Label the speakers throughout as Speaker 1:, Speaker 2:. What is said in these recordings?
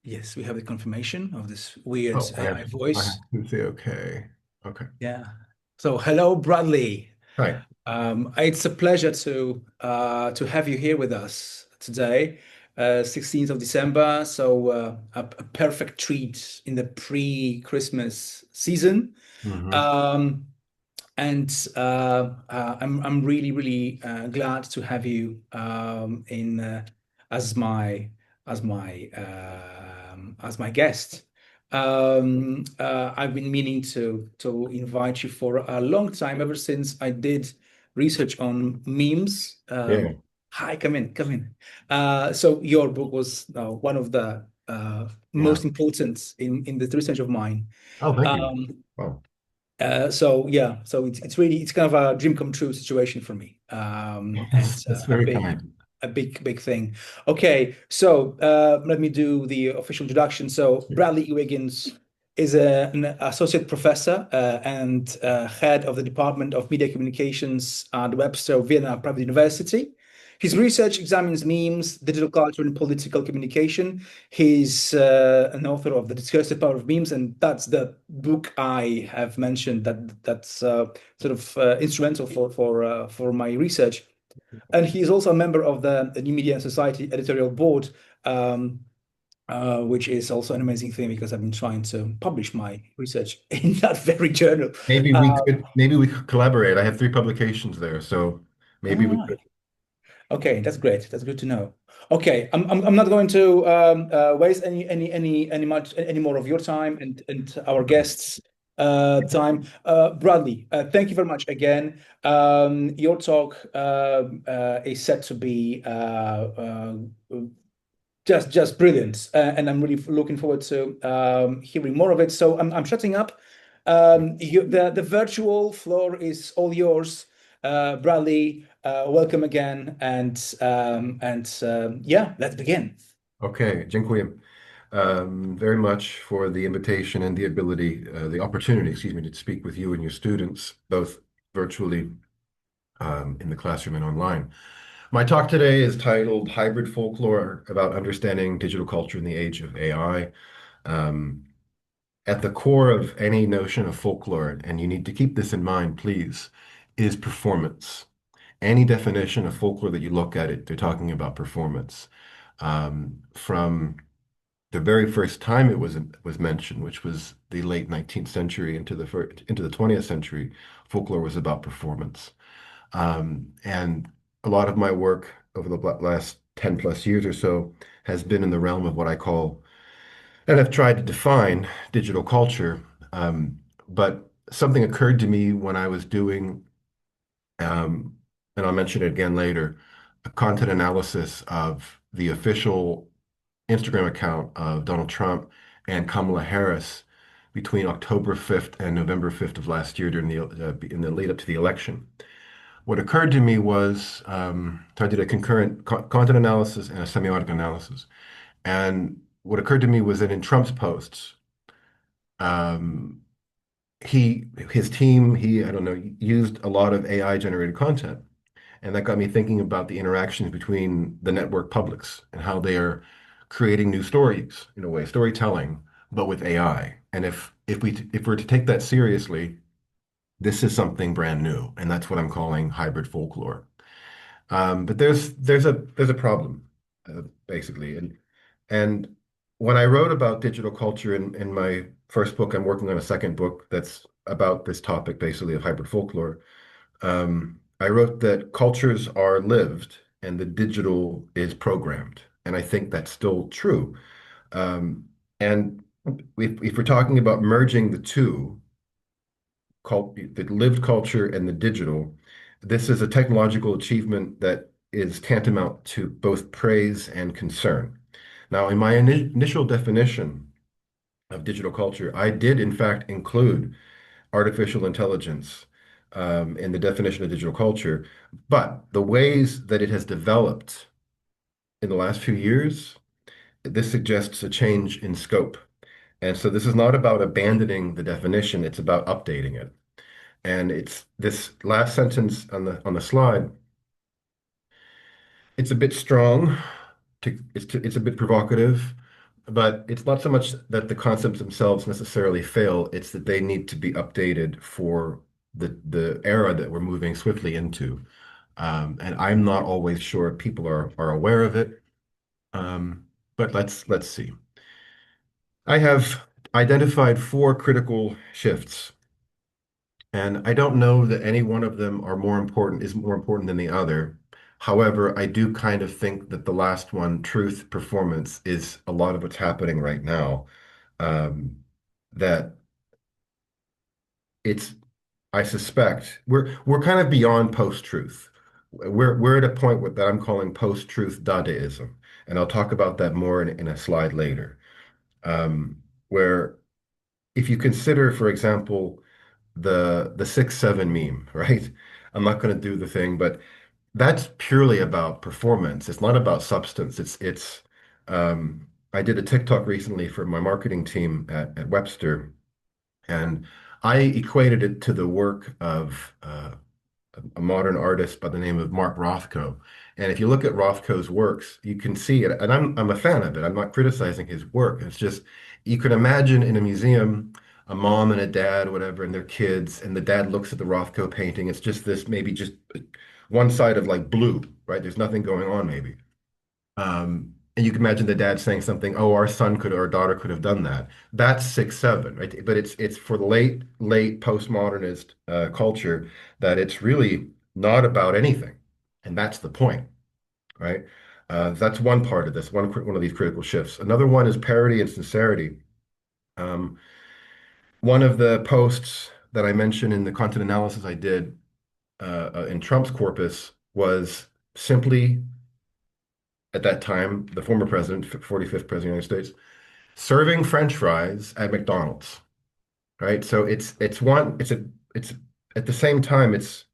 Speaker 1: Yes, we have the confirmation of this weird
Speaker 2: Oh,
Speaker 1: AI
Speaker 2: I
Speaker 1: voice.
Speaker 2: have to say okay. Okay.
Speaker 1: Yeah. So, hello, Bradley.
Speaker 2: Hi.
Speaker 1: It's a pleasure to have you here with us today, 16th of December. So, a perfect treat in the pre-Christmas season.
Speaker 2: Hmm.
Speaker 1: Um, and I'm really glad to have you in as my as my guest. I've been meaning to invite you for a long time, ever since I did research on memes.
Speaker 2: Yeah.
Speaker 1: Hi, come in, come in. So your book was one of the
Speaker 2: Yeah.
Speaker 1: most important in the research of mine.
Speaker 2: Oh, thank you.
Speaker 1: Um,
Speaker 2: Oh,
Speaker 1: so yeah, so it's really it's kind of a dream come true situation for me, and
Speaker 2: that's
Speaker 1: a
Speaker 2: very kind.
Speaker 1: big thing. Okay, so let me do the official introduction. So Bradley Wiggins is an associate professor and head of the Department of Media Communications at Webster Vienna Private University. His research examines memes, digital culture, and political communication. He's an author of The Discursive Power of Memes, and that's the book I have mentioned that's sort of instrumental for my research. And he is also a member of the New Media and Society editorial board, um, which is also an amazing thing because I've been trying to publish my research in that very journal.
Speaker 2: Maybe we could collaborate. I have three publications there, so maybe
Speaker 1: All
Speaker 2: we could.
Speaker 1: right. Okay, that's great. That's good to know. Okay, I'm not going to waste any more of your time and our guests' time. Bradley, thank you very much again. Your talk is set to be just brilliant, and I'm really looking forward to hearing more of it. So I'm shutting up. The virtual floor is all yours, Bradley. Welcome again, and yeah, let's begin.
Speaker 2: Okay, dziękuję very much for the invitation and the ability, the opportunity, excuse me, to speak with you and your students, both virtually in the classroom and online. My talk today is titled Hybrid Folklore about Understanding Digital Culture in the Age of AI. Um, at the core of any notion of folklore, and you need to keep this in mind, please, is performance. Any definition of folklore that you look at it, they're talking about performance. From the very first time it was mentioned, which was the late 19th century into the 20th century, folklore was about performance. And a lot of my work over the last 10 plus years or so has been in the realm of what I call, and I've tried to define digital culture. But something occurred to me when I was doing, um, and I'll mention it again later, a content analysis of the official Instagram account of Donald Trump and Kamala Harris between October 5th and November 5th of last year during in the lead up to the election. What occurred to me was, so I did a concurrent content analysis and a semiotic analysis. And what occurred to me was that in Trump's posts, um, his team, I don't know, used a lot of AI generated content. And that got me thinking about the interactions between the network publics and how they are creating new stories, in a way, storytelling, but with AI. And if we're to take that seriously, this is something brand new, and that's what I'm calling hybrid folklore. But there's a problem, basically, and when I wrote about digital culture in my first book, I'm working on a second book that's about this topic, basically, of hybrid folklore. I wrote that cultures are lived and the digital is programmed, and I think that's still true. Um, and if we're talking about merging the two, the lived culture and the digital, this is a technological achievement that is tantamount to both praise and concern. Now, in my initial definition of digital culture, I did in fact include artificial intelligence in the definition of digital culture, but the ways that it has developed in the last few years, this suggests a change in scope. And so this is not about abandoning the definition, it's about updating it. And it's this last sentence on the slide. It's a bit strong, it's a bit provocative, but it's not so much that the concepts themselves necessarily fail, it's that they need to be updated for the era that we're moving swiftly into. And I'm not always sure people are aware of it. But let's see. I have identified four critical shifts, and I don't know that any one of them is more important than the other. However, I do kind of think that the last one, truth performance, is a lot of what's happening right now. That it's, I suspect we're kind of beyond post-truth. We're at a point that I'm calling post-truth Dadaism, and I'll talk about that more in a slide later. Where if you consider, for example, the 6-7 meme, right? I'm not going to do the thing, but that's purely about performance. It's not about substance. I did a TikTok recently for my marketing team at Webster, and I equated it to the work of a modern artist by the name of Mark Rothko. And if you look at Rothko's works, you can see it. And I'm a fan of it. I'm not criticizing his work. It's just you can imagine in a museum a mom and a dad, whatever, and their kids, and the dad looks at the Rothko painting. It's just this maybe just one side of like blue, right? There's nothing going on maybe. And you can imagine the dad saying something, "Oh, our son could or our daughter could have done that." That's 6-7, right? But it's for the late postmodernist culture that it's really not about anything, and that's the point, right? That's one part of this, one of these critical shifts. Another one is parody and sincerity. Um, One of the posts that I mentioned in the content analysis I did in Trump's corpus was simply at that time, the former president, 45th president of the United States, serving French fries at McDonald's, right? So it's at the same time it's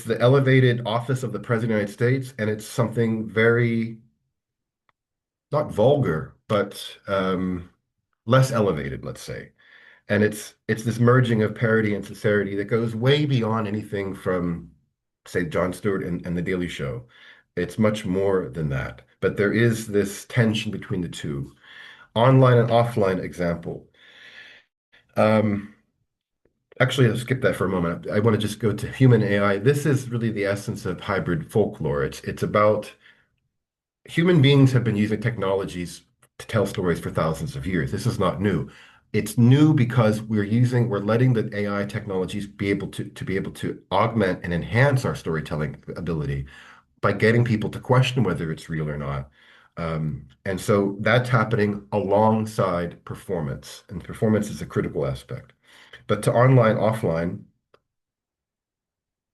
Speaker 2: the elevated office of the president of the United States, and it's something very not vulgar, but less elevated, let's say. And it's this merging of parody and sincerity that goes way beyond anything from, say, Jon Stewart and The Daily Show. It's much more than that. But there is this tension between the two. Online and offline example. Um, Actually, I'll skip that for a moment. I want to just go to human AI. This is really the essence of hybrid folklore. It's about human beings have been using technologies to tell stories for thousands of years. This is not new. It's new because we're letting the AI technologies be able to augment and enhance our storytelling ability by getting people to question whether it's real or not. And so that's happening alongside performance, and performance is a critical aspect. But to online, offline,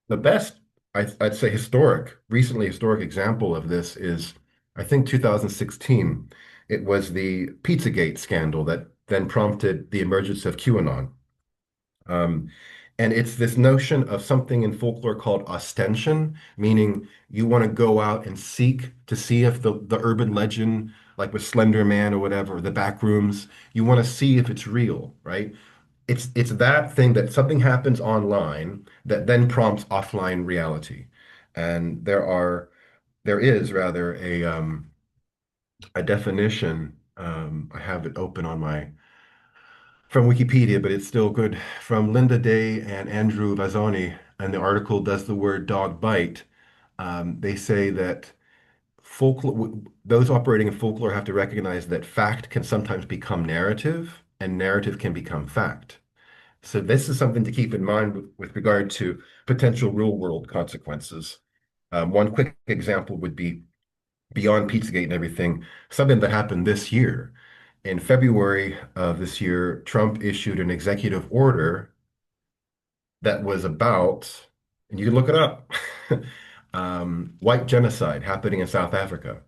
Speaker 2: the best, I'd say recently historic example of this is, I think 2016. It was the Pizzagate scandal that then prompted the emergence of QAnon. Um, and it's this notion of something in folklore called ostension, meaning you want to go out and seek to see if the urban legend, like with Slender Man or whatever, the back rooms, you want to see if it's real, right? It's that thing that something happens online that then prompts offline reality. And there is rather a definition. I have it open on my from Wikipedia, but it's still good. From Linda Day and Andrew Vazzoni, and the article "Does the Word Dog Bite?" They say that folklore, those operating in folklore have to recognize that fact can sometimes become narrative, and narrative can become fact. So this is something to keep in mind with regard to potential real world consequences. One quick example would be beyond Pizzagate and everything, something that happened this year. In February of this year, Trump issued an executive order that was about, and you can look it up, white genocide happening in South Africa.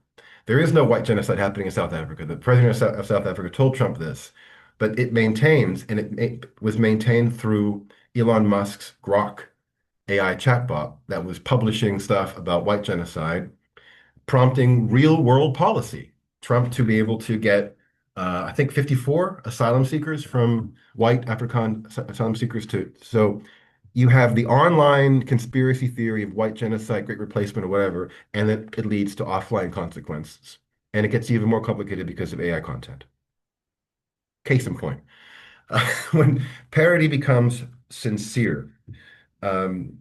Speaker 2: There is no white genocide happening in South Africa. The president of South Africa told Trump this, but it maintains, and it was maintained through Elon Musk's Grok AI chatbot that was publishing stuff about white genocide, prompting real world policy. Trump to be able to get, I think, 54 asylum seekers from white African asylum seekers to. So you have the online conspiracy theory of white genocide, great replacement, or whatever, and it leads to offline consequences. And it gets even more complicated because of AI content. Case in point, when parody becomes sincere. Um,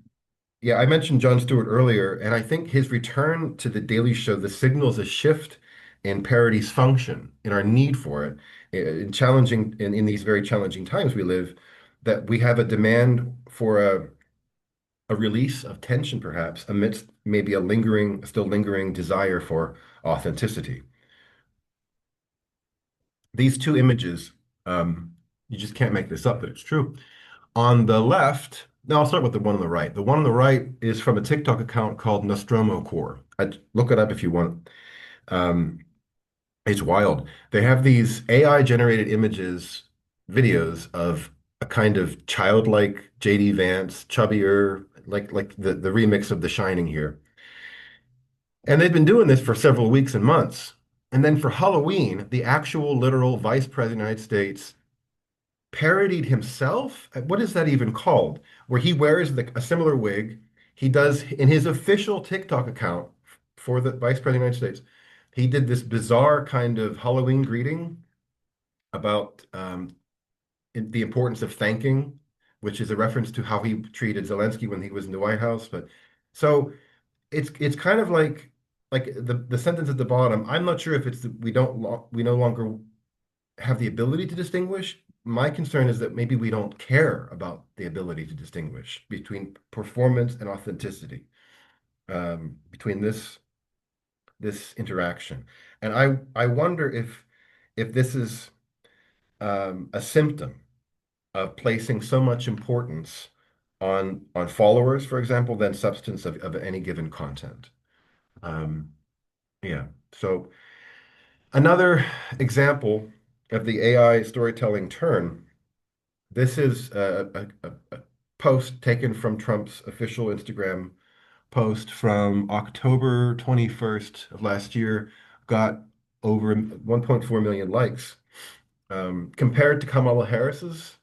Speaker 2: yeah, I mentioned Jon Stewart earlier, and I think his return to The Daily Show, the signals a shift in parody's function, in our need for it, in these very challenging times we live, that we have a demand for a release of tension, perhaps, amidst maybe still lingering desire for authenticity. These two images, um, you just can't make this up, but it's true. On the left, now I'll start with the one on the right. The one on the right is from a TikTok account called Nostromo Core. I'd look it up if you want. Um, it's wild. They have these AI generated videos of a kind of childlike JD Vance, chubbier, like the remix of The Shining here. And they've been doing this for several weeks and months. And then for Halloween, the actual literal Vice President of the United States parodied himself. What is that even called? Where he wears a similar wig. He does in his official TikTok account for the Vice President of the United States. He did this bizarre kind of Halloween greeting about the importance of thanking, which is a reference to how he treated Zelensky when he was in the White House. But so it's kind of like the sentence at the bottom. I'm not sure if it's we no longer have the ability to distinguish. My concern is that maybe we don't care about the ability to distinguish between performance and authenticity, between this interaction. And I wonder if this is a symptom of placing so much importance on followers, for example, than substance of any given content. Um, yeah. So another example of the AI storytelling turn. This is a post taken from Trump's official Instagram post from October 21st of last year, got over 1.4 million likes. Compared to Kamala Harris's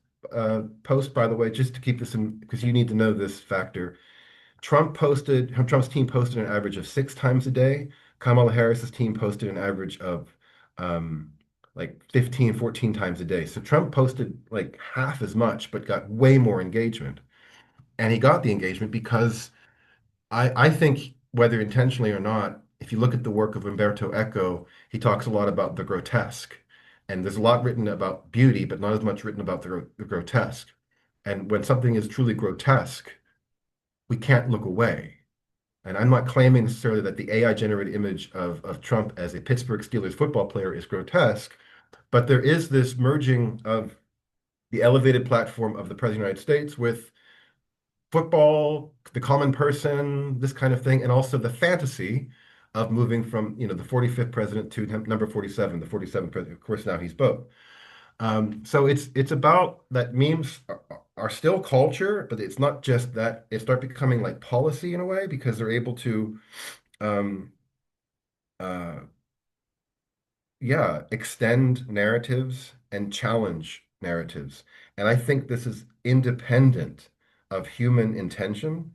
Speaker 2: post, by the way, just to keep this in, because you need to know this factor. Trump's team posted an average of 6 times a day. Kamala Harris's team posted an average of um, like 15, 14 times a day. So Trump posted like half as much, but got way more engagement. And he got the engagement because I think, whether intentionally or not, if you look at the work of Umberto Eco, he talks a lot about the grotesque. And there's a lot written about beauty, but not as much written about the grotesque. And when something is truly grotesque, we can't look away. And I'm not claiming necessarily that the AI generated image of Trump as a Pittsburgh Steelers football player is grotesque, but there is this merging of the elevated platform of the President of the United States with football, the common person, this kind of thing, and also the fantasy of moving from, the 45th president to number 47, the 47th president. Of course, now he's both. So it's about that memes are still culture, but it's not just that. It start becoming like policy in a way because they're able to, um, uh, yeah, extend narratives and challenge narratives. And I think this is independent of human intention.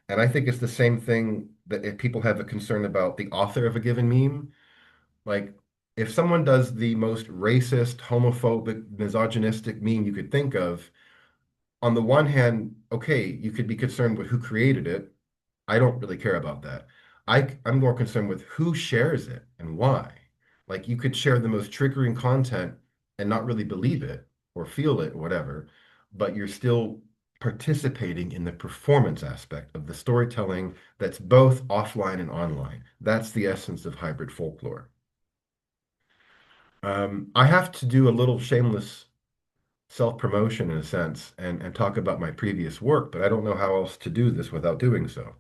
Speaker 2: And I think it's the same thing that if people have a concern about the author of a given meme, like if someone does the most racist, homophobic, misogynistic meme you could think of, on the one hand, okay, you could be concerned with who created it. I don't really care about that. I'm more concerned with who shares it and why. Like you could share the most triggering content and not really believe it or feel it or whatever, but you're still participating in the performance aspect of the storytelling that's both offline and online. That's the essence of hybrid folklore. I have to do a little shameless self-promotion in a sense and talk about my previous work, but I don't know how else to do this without doing so.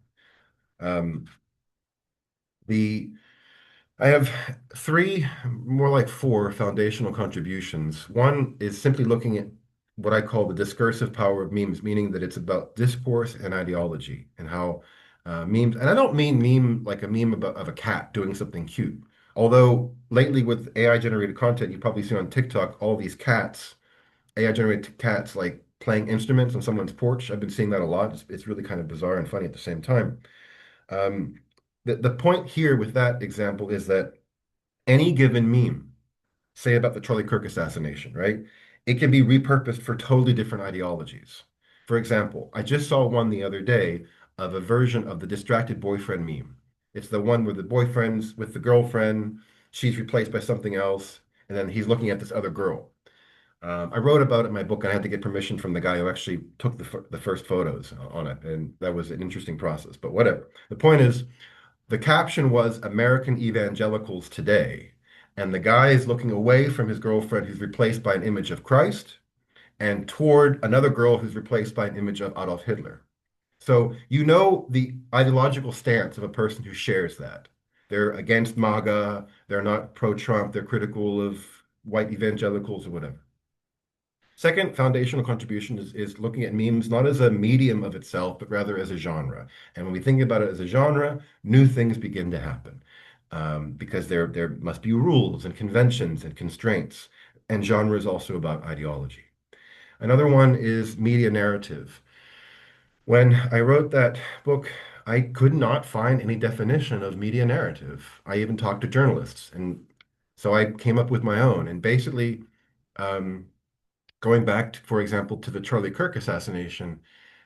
Speaker 2: Um, the I have three, more like four foundational contributions. One is simply looking at what I call the discursive power of memes, meaning that it's about discourse and ideology and how memes, and I don't mean meme like a meme of a cat doing something cute. Although lately with AI generated content, you've probably seen on TikTok all these AI generated cats like playing instruments on someone's porch. I've been seeing that a lot. It's really kind of bizarre and funny at the same time. Um, the point here with that example is that Any given meme, say about the Charlie Kirk assassination, right? It can be repurposed for totally different ideologies. For example, I just saw one the other day of a version of the distracted boyfriend meme. It's the one where the boyfriend's with the girlfriend, she's replaced by something else, and then he's looking at this other girl. I wrote about it in my book, and I had to get permission from the guy who actually took the first photos on it, and that was an interesting process. But whatever. The point is, the caption was American evangelicals today. And the guy is looking away from his girlfriend who's replaced by an image of Christ and toward another girl who's replaced by an image of Adolf Hitler. So you know the ideological stance of a person who shares that. They're against MAGA, they're not pro-Trump, they're critical of white evangelicals or whatever. Second foundational contribution is looking at memes not as a medium of itself, but rather as a genre. And when we think about it as a genre, new things begin to happen because there must be rules and conventions and constraints. And genre is also about ideology. Another one is media narrative. When I wrote that book, I could not find any definition of media narrative. I even talked to journalists, and so I came up with my own. And basically, um, going back, for example, to the Charlie Kirk assassination,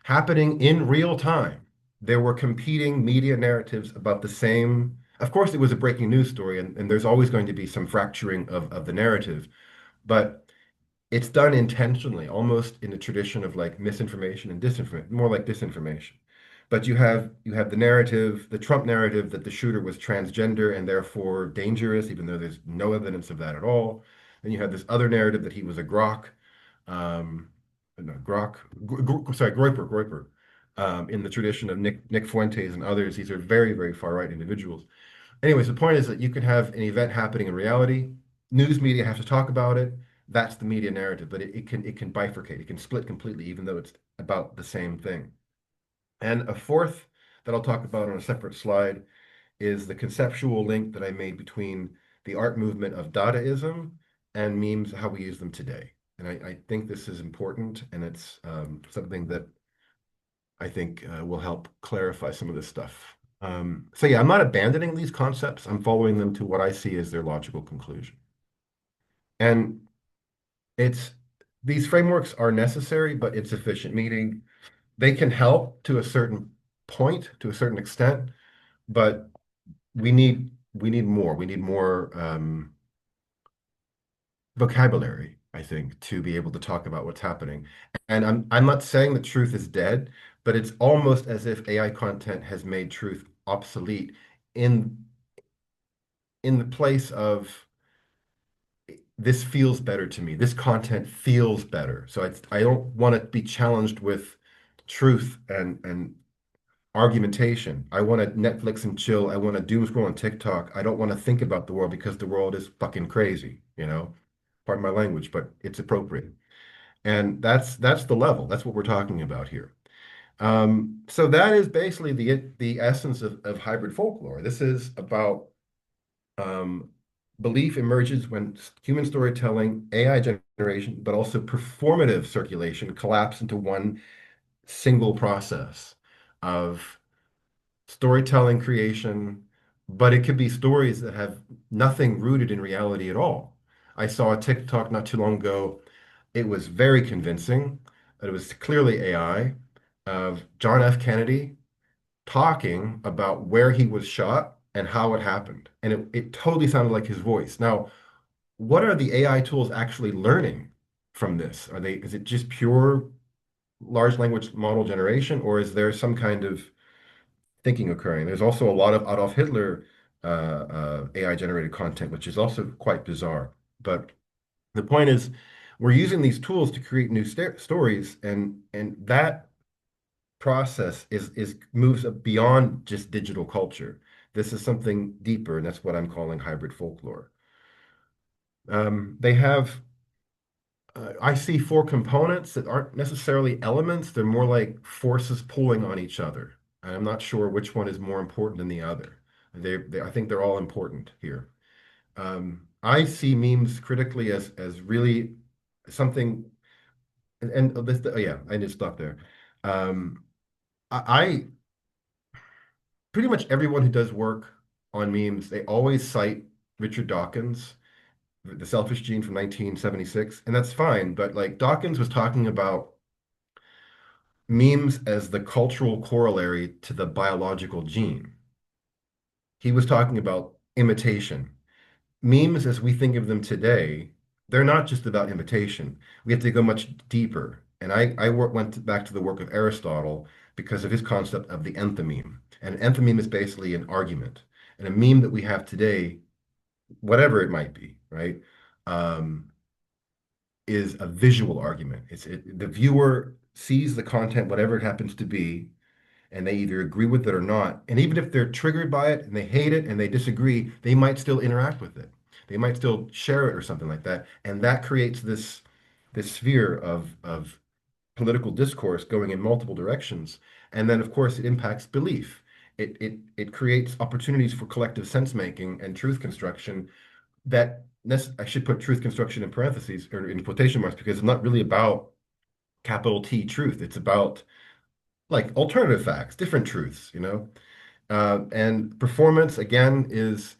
Speaker 2: happening in real time. There were competing media narratives about the same. Of course, it was a breaking news story, and there's always going to be some fracturing of the narrative, but it's done intentionally, almost in the tradition of like misinformation and disinformation, more like disinformation. But you have the narrative, the Trump narrative that the shooter was transgender and therefore dangerous, even though there's no evidence of that at all. Then you have this other narrative that he was a grok, um, no, sorry, Groyper, in the tradition of Nick Fuentes and others. These are very, very far right individuals. Anyways, the point is that you can have an event happening in reality. News media have to talk about it. That's the media narrative, but it can bifurcate. It can split completely, even though it's about the same thing. And a fourth that I'll talk about on a separate slide is the conceptual link that I made between the art movement of Dadaism and memes, how we use them today. And I think this is important, and it's something that I think will help clarify some of this stuff. So yeah, I'm not abandoning these concepts. I'm following them to what I see as their logical conclusion. And it's these frameworks are necessary, but insufficient, meaning they can help to a certain point, to a certain extent, but we need more. We need more vocabulary, I think, to be able to talk about what's happening. And I'm not saying that truth is dead, but it's almost as if AI content has made truth obsolete in in the place of this feels better to me. This content feels better. So I don't want to be challenged with truth and argumentation. I want to Netflix and chill. I want to doom scroll on TikTok. I don't want to think about the world because the world is fucking crazy, you know? Pardon my language, but it's appropriate. And that's the level. That's what we're talking about here. So that is basically the essence of hybrid folklore. This is about um, belief emerges when human storytelling, AI generation, but also performative circulation collapse into one single process of storytelling creation, but it could be stories that have nothing rooted in reality at all. I saw a TikTok not too long ago. It was very convincing. It was clearly AI of John F. Kennedy talking about where he was shot and how it happened. And it totally sounded like his voice. Now, what are the AI tools actually learning from this? Is it just pure large language model generation, or is there some kind of thinking occurring? There's also a lot of Adolf Hitler AI generated content, which is also quite bizarre. But the point is, we're using these tools to create new stories, and that process is moves beyond just digital culture. This is something deeper, and that's what I'm calling hybrid folklore. They have I see four components that aren't necessarily elements. They're more like forces pulling on each other. And I'm not sure which one is more important than the other. I think they're all important here. I see memes critically as really something, and this, oh yeah, I need to stop there. Um, I pretty much everyone who does work on memes, they always cite Richard Dawkins, The Selfish Gene from 1976, and that's fine. But like Dawkins was talking about memes as the cultural corollary to the biological gene. He was talking about imitation. Memes, as we think of them today, they're not just about imitation. We have to go much deeper. And went back to the work of Aristotle because of his concept of the enthymeme. And an enthymeme is basically an argument. And a meme that we have today, whatever it might be, right, um, is a visual argument. The viewer sees the content, whatever it happens to be, and they either agree with it or not. And even if they're triggered by it and they hate it and they disagree, they might still interact with it. They might still share it or something like that. And that creates this sphere of political discourse going in multiple directions. And then, of course, it impacts belief. It creates opportunities for collective sense making and truth construction that I should put truth construction in parentheses or in quotation marks because it's not really about capital T truth. It's about like alternative facts, different truths, you know? And performance, again, is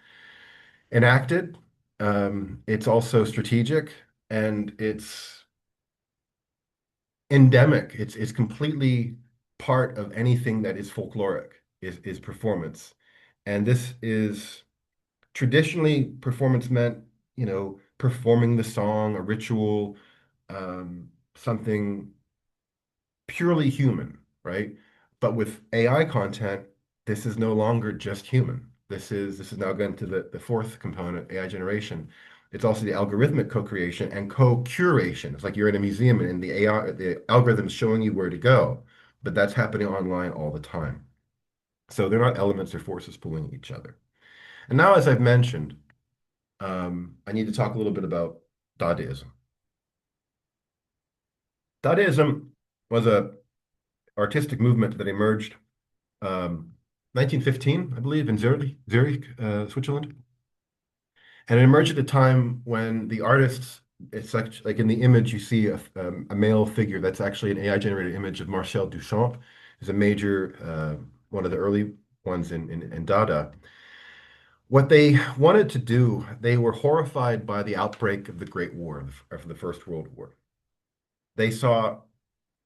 Speaker 2: enacted. It's also strategic and it's endemic. It's completely part of anything that is folkloric, is performance. And this is traditionally performance meant, performing the song, a ritual, something purely human, right? But with AI content, this is no longer just human. This is now going to the fourth component, AI generation. It's also the algorithmic co-creation and co-curation. It's like you're in a museum and the AI, the algorithm is showing you where to go, but that's happening online all the time. So they're not elements or forces pulling each other. And now, as I've mentioned, I need to talk a little bit about Dadaism. Dadaism was a artistic movement that emerged 1915, I believe, in Zurich, Switzerland. And it emerged at a time when the artists, it's like in the image, you see a male figure that's actually an AI-generated image of Marcel Duchamp, who's a major, one of the early ones in Dada. What they wanted to do, they were horrified by the outbreak of the Great War, of the First World War. They saw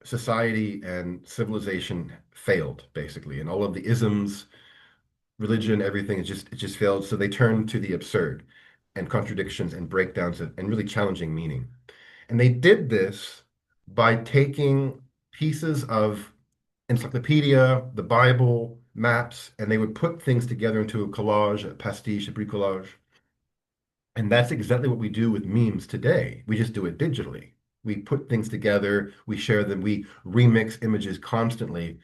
Speaker 2: society and civilization failed, basically, and all of the isms, religion, everything, it just failed. So they turned to the absurd and contradictions and breakdowns and really challenging meaning. And they did this by taking pieces of encyclopedia, the Bible, maps, and they would put things together into a collage, a pastiche, a bricolage. And that's exactly what we do with memes today. We just do it digitally. We put things together, we share them, we remix images constantly,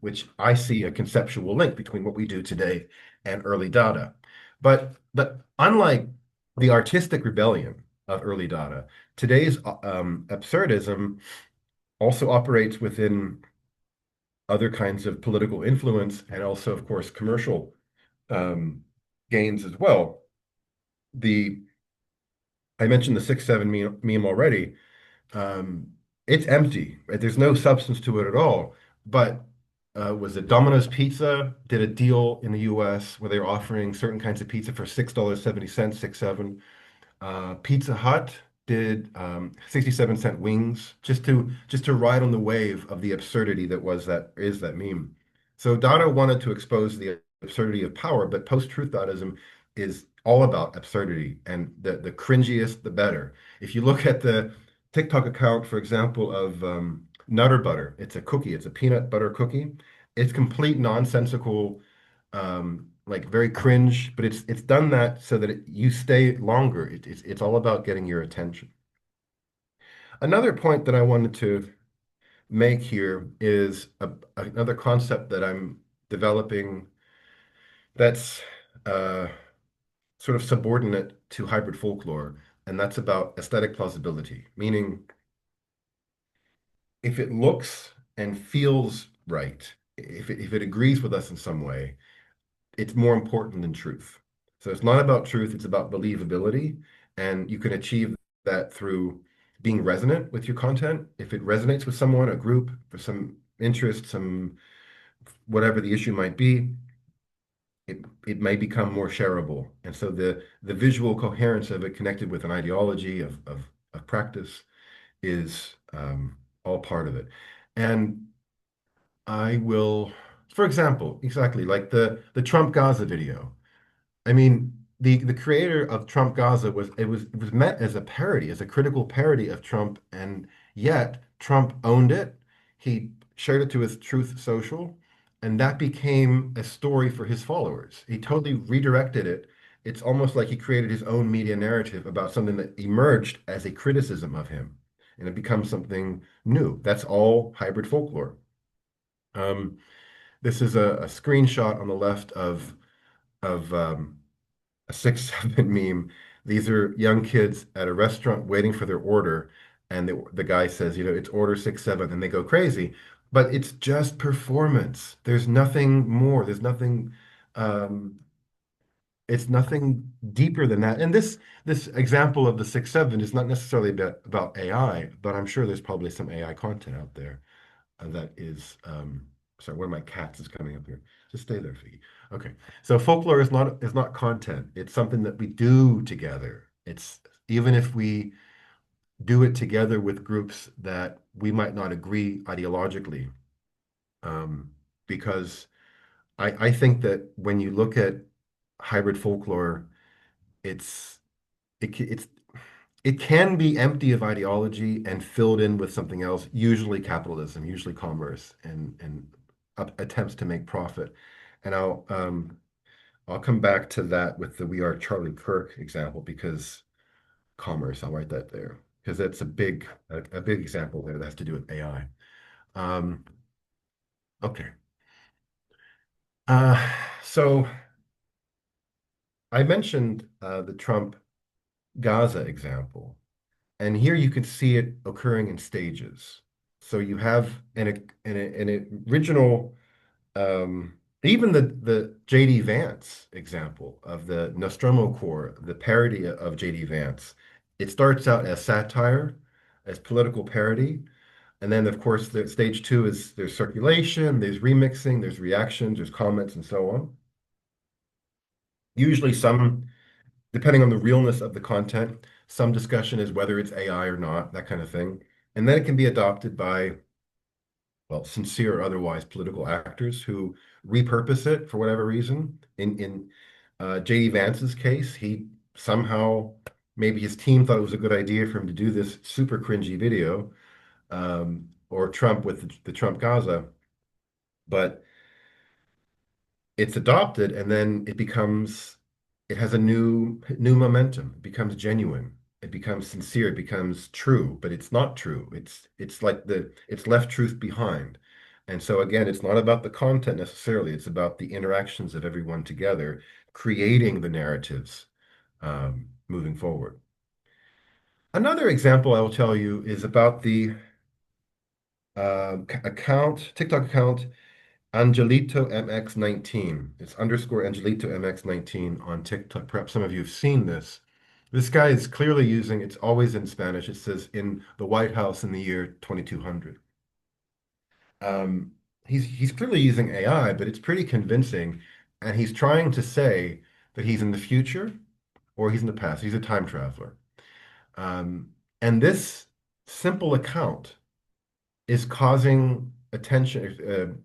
Speaker 2: which I see a conceptual link between what we do today and early Dada. But unlike the artistic rebellion of early Dada, today's absurdism also operates within other kinds of political influence and also, of course, commercial um, gains as well. The I mentioned the 6-7 meme already. Um, it's empty. Right? There's no substance to it at all. But was it Domino's Pizza did a deal in the U.S. where they were offering certain kinds of pizza for $6.70, 6, 7. Pizza Hut did 67-cent wings just to ride on the wave of the absurdity that is that meme. So Dada wanted to expose the absurdity of power, but post-truth Dadaism is all about absurdity, and the cringiest, the better. If you look at the TikTok account, for example, of Nutter Butter, it's a cookie, it's a peanut butter cookie. It's complete nonsensical, like very cringe, but it's done that so that you stay longer. It's all about getting your attention. Another point that I wanted to make here is another concept that I'm developing that's uh, sort of subordinate to hybrid folklore, and that's about aesthetic plausibility, meaning if it looks and feels right, if it agrees with us in some way, it's more important than truth. So it's not about truth, it's about believability. And you can achieve that through being resonant with your content. If it resonates with someone, a group, for some interest, some whatever the issue might be, it may become more shareable. And so the visual coherence of it connected with an ideology of practice is all part of it. And I will, for example, exactly like the Trump Gaza video. I mean, the creator of Trump Gaza was meant as a parody, as a critical parody of Trump, and yet Trump owned it. He shared it to his Truth Social, and that became a story for his followers. He totally redirected it. It's almost like he created his own media narrative about something that emerged as a criticism of him, and it becomes something new. That's all hybrid folklore. Um, this is a screenshot on the left of a 6-7 meme. These are young kids at a restaurant waiting for their order, and the guy says, it's order 6-7, and they go crazy. But it's just performance. There's nothing more. Um, it's nothing deeper than that. And this example of the 6-7 is not necessarily about AI, but I'm sure there's probably some AI content out there that is sorry, one of my cats is coming up here. Just stay there, Figgy. Okay. So folklore is not content. It's something that we do together. It's even if we do it together with groups that we might not agree ideologically. Um, because I think that when you look at hybrid folklore, it's it's it can be empty of ideology and filled in with something else, usually capitalism, usually commerce, and attempts to make profit. And I'll come back to that with the We Are Charlie Kirk example because commerce, I'll write that there because that's a big example there that has to do with AI. Um, okay. Uh, so I mentioned the Trump Gaza example. And here you could see it occurring in stages. So you have an original, even the J.D. Vance example of the Nostromo Corps, the parody of J.D. Vance. It starts out as satire, as political parody. And then, of course, the stage two is there's circulation, there's remixing, there's reactions, there's comments, and so on. Usually some depending on the realness of the content, some discussion is whether it's AI or not, that kind of thing. And then it can be adopted by, well, sincere or otherwise political actors who repurpose it for whatever reason. In J.D. Vance's case, he somehow, maybe his team thought it was a good idea for him to do this super cringy video, or Trump with the Trump Gaza. But it's adopted and then it has a new momentum. It becomes genuine. It becomes sincere. It becomes true, but it's not true. It's like it's left truth behind. And so again, it's not about the content necessarily. It's about the interactions of everyone together, creating the narratives moving forward. Another example I will tell you is about the TikTok account Angelito MX19. It's underscore Angelito MX19 on TikTok. Perhaps some of you have seen this. This guy is clearly it's always in Spanish. It says in the White House in the year 2200. He's clearly using AI, but it's pretty convincing. And he's trying to say that he's in the future or he's in the past. He's a time traveler. And this simple account is causing attention,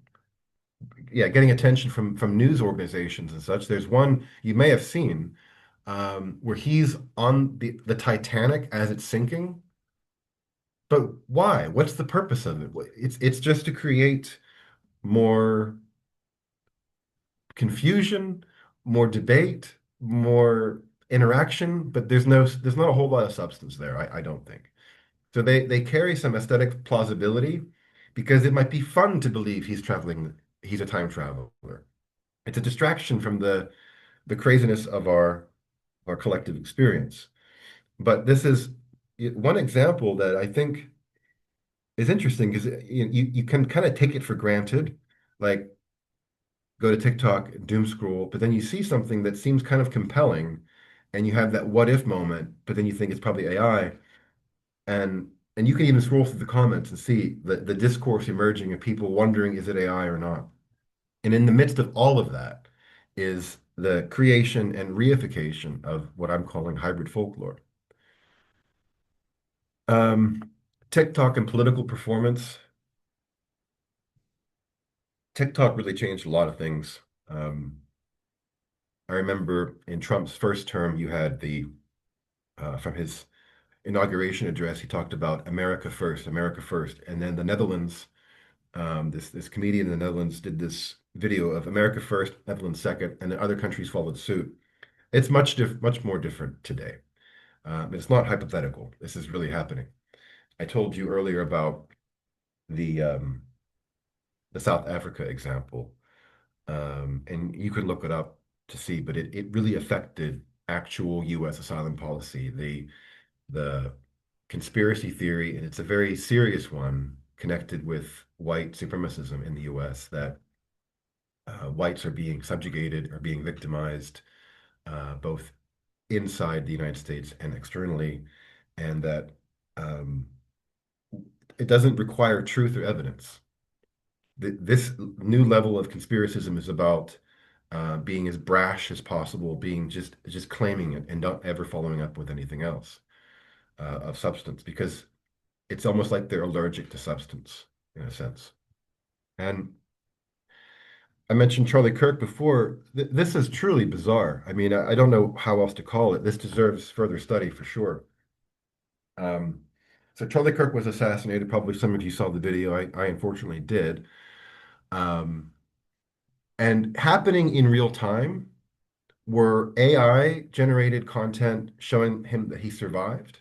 Speaker 2: getting attention from news organizations and such. There's one you may have seen where he's on the Titanic as it's sinking. But why? What's the purpose of it? It's just to create more confusion, more debate, more interaction, but there's not a whole lot of substance there, I don't think. So they carry some aesthetic plausibility because it might be fun to believe he's a time traveler. It's a distraction from the craziness of our collective experience. But this is one example that I think is interesting because you can kind of take it for granted, like go to TikTok, doom scroll, but then you see something that seems kind of compelling, and you have that what if moment, but then you think it's probably AI, and you can even scroll through the comments and see the discourse emerging of people wondering is it AI or not. And in the midst of all of that, is the creation and reification of what I'm calling hybrid folklore. Um, TikTok and political performance. TikTok really changed a lot of things. Um, I remember in Trump's first term, you had from his inauguration address, he talked about America first. And then the Netherlands, this comedian in the Netherlands did this video of America first, Netherlands second, and then other countries followed suit. It's much more different today. It's not hypothetical. This is really happening. I told you earlier about the um, the South Africa example, and you could look it up to see, but it really affected actual U.S. asylum policy. The conspiracy theory, and it's a very serious one connected with white supremacism in the U.S. that whites are being subjugated or being victimized, both inside the United States and externally, and that um, it doesn't require truth or evidence. This new level of conspiracism is about being as brash as possible, being just claiming it and not ever following up with anything else of substance, because it's almost like they're allergic to substance in a sense. And I mentioned Charlie Kirk before. This is truly bizarre. I mean, I don't know how else to call it. This deserves further study for sure. Um, so Charlie Kirk was assassinated. Probably some of you saw the video. I unfortunately did. Um, and happening in real time were AI generated content showing him that he survived.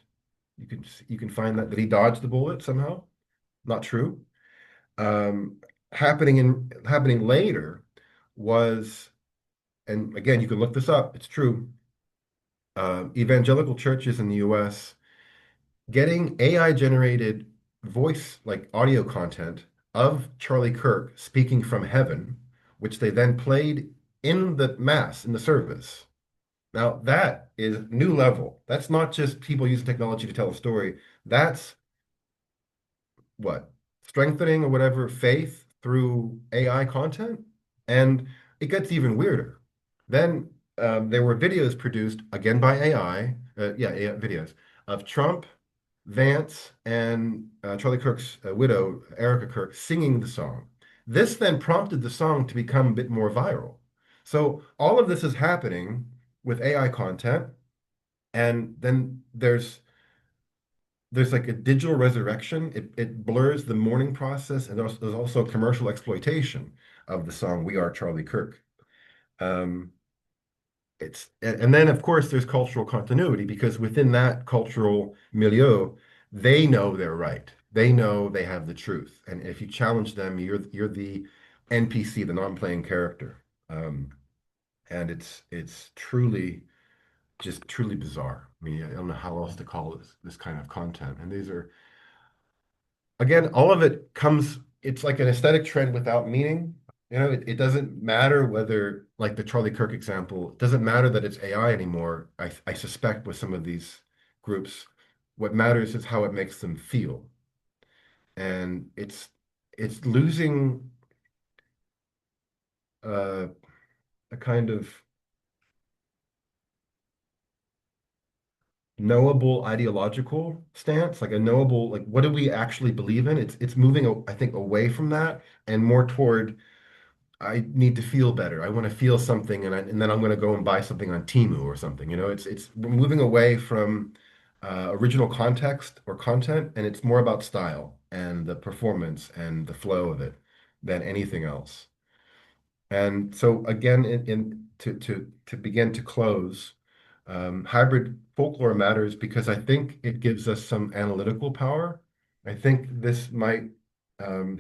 Speaker 2: You can find that he dodged the bullet somehow. Not true. Um, happening later was, and again, you can look this up. It's true. Evangelical churches in the U.S. getting AI generated voice, like audio content of Charlie Kirk speaking from heaven, which they then played in the mass, in the service. Now, that is new level. That's not just people using technology to tell a story. That's what? Strengthening or whatever faith through AI content. And it gets even weirder. Then there were videos produced again by AI, AI videos of Trump, Vance, and Charlie Kirk's widow, Erica Kirk, singing the song. This then prompted the song to become a bit more viral. So all of this is happening with AI content, and then there's like a digital resurrection. It blurs the mourning process, and there's also commercial exploitation of the song "We Are Charlie Kirk." Um, and then of course there's cultural continuity because within that cultural milieu, they know they're right. They know they have the truth, and if you challenge them, you're the NPC, the non-playing character. And it's truly bizarre. I mean, I don't know how else to call this kind of content. And these are, again, all of it comes, it's like an aesthetic trend without meaning. It doesn't matter whether, like the Charlie Kirk example, it doesn't matter that it's AI anymore. I suspect with some of these groups, what matters is how it makes them feel. And it's losing uh, a kind of knowable ideological stance, like a knowable, like what do we actually believe in? It's moving, I think, away from that and more toward I need to feel better. I want to feel something, and then I'm going to go and buy something on Temu or something. It's we're moving away from original context or content, and it's more about style and the performance and the flow of it than anything else. And so again, to begin to close, hybrid folklore matters because I think it gives us some analytical power. I think this might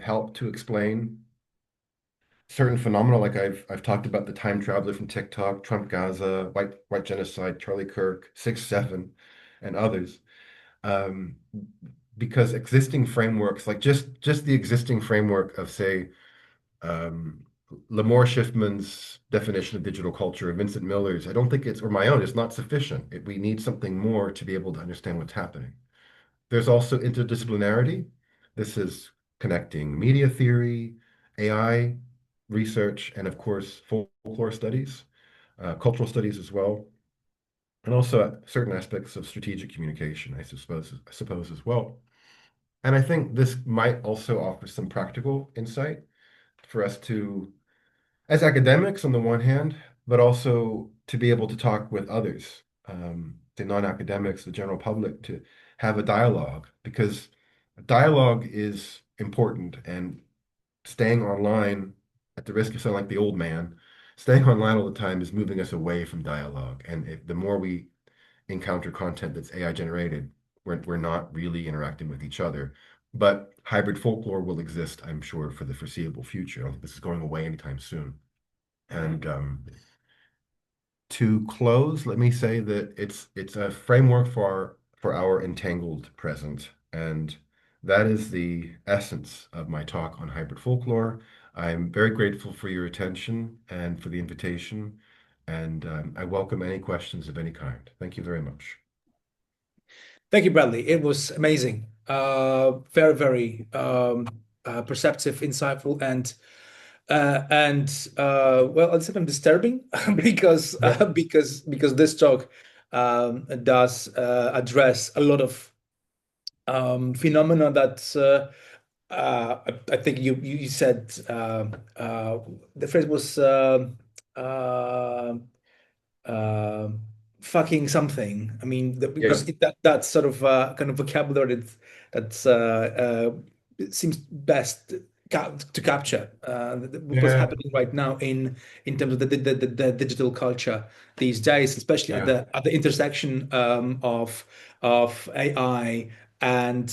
Speaker 2: help to explain certain phenomena, like I've talked about the time traveler from TikTok, Trump Gaza, white genocide, Charlie Kirk, 6-7, and others. Um, because existing frameworks, like just the existing framework of, say, um, Lamore Schiffman's definition of digital culture, Vincent Miller's, I don't think it's, or my own, it's not sufficient. We need something more to be able to understand what's happening. There's also interdisciplinarity. This is connecting media theory, AI, research, and of course, folklore studies, cultural studies as well, and also certain aspects of strategic communication, I suppose as well. And I think this might also offer some practical insight for us to, as academics on the one hand, but also to be able to talk with others, the non-academics, the general public, to have a dialogue, because dialogue is important, and staying online, at the risk of sounding like the old man, staying online all the time is moving us away from dialogue. And if the more we encounter content that's AI generated, we're not really interacting with each other. But hybrid folklore will exist, I'm sure, for the foreseeable future. I don't think this is going away anytime soon. And to close, let me say that it's a framework for our entangled present, and that is the essence of my talk on hybrid folklore. I'm very grateful for your attention and for the invitation, and I welcome any questions of any kind. Thank you very much.
Speaker 1: Thank you, Bradley. It was amazing. Very, very perceptive, insightful, and well, at the same time disturbing because
Speaker 2: Yeah.
Speaker 1: because this talk does address a lot of phenomena that I think you said the phrase was uh, fucking something. I mean,
Speaker 2: Yeah.
Speaker 1: because that sort of kind of vocabulary that's it seems best to capture what's
Speaker 2: Yeah.
Speaker 1: happening right now in terms of the digital culture these days, especially at
Speaker 2: Yeah.
Speaker 1: the intersection of AI and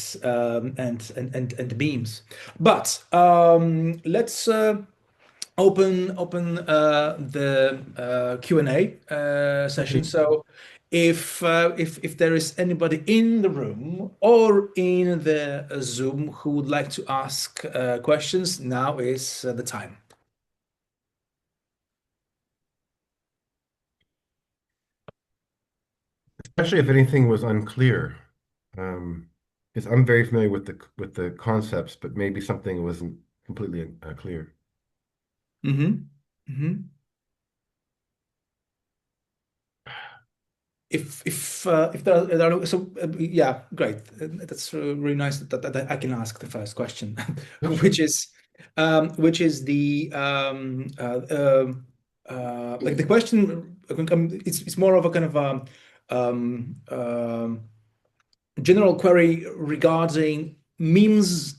Speaker 1: memes. But let's open the Q&A session.
Speaker 2: Okay.
Speaker 1: So if there is anybody in the room or in the Zoom who would like to ask questions, now is the time.
Speaker 2: Especially if anything was unclear, um, because I'm very familiar with the concepts, but maybe something wasn't completely clear.
Speaker 1: Hmm. Hmm. If there are so yeah, great. That's really nice that I can ask the first question,
Speaker 2: Yeah,
Speaker 1: which
Speaker 2: sure.
Speaker 1: is the like the question. It's more of a kind of um, um, general query regarding memes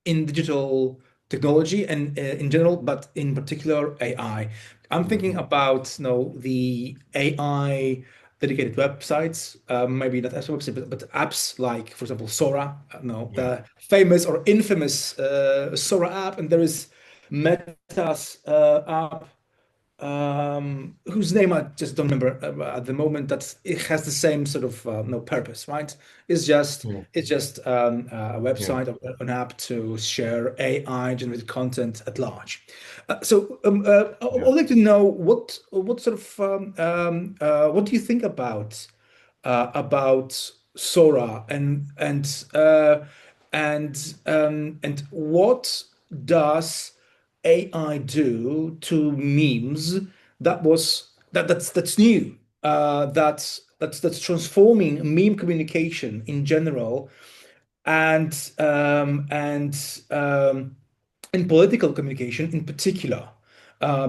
Speaker 1: in digital technology and in general, but in particular AI. I'm thinking
Speaker 2: Mhm.
Speaker 1: about the AI dedicated websites, maybe not as a website, but apps like, for example, Sora. No,
Speaker 2: Yeah.
Speaker 1: the famous or infamous Sora app, and there is Meta's app whose name I just don't remember at the moment. That it has the same sort of no purpose, right? It's just
Speaker 2: Yeah.
Speaker 1: it's just a
Speaker 2: Yeah.
Speaker 1: website or an app to share AI generated content at large. I
Speaker 2: Yeah.
Speaker 1: would like to know what sort of what do you think about Sora and what does AI do to memes that's new that's transforming meme communication in general and in political communication in particular.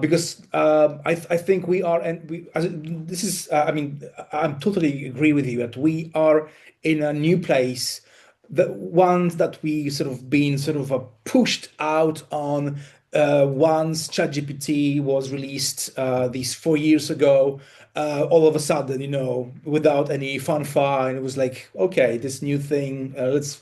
Speaker 1: Because I think we are, and this is, I mean, I'm totally agree with you that we are in a new place, the ones that we sort of been sort of pushed out on once ChatGPT was released these 4 years ago. All of a sudden, without any fanfare, and it was like, okay, this new thing, let's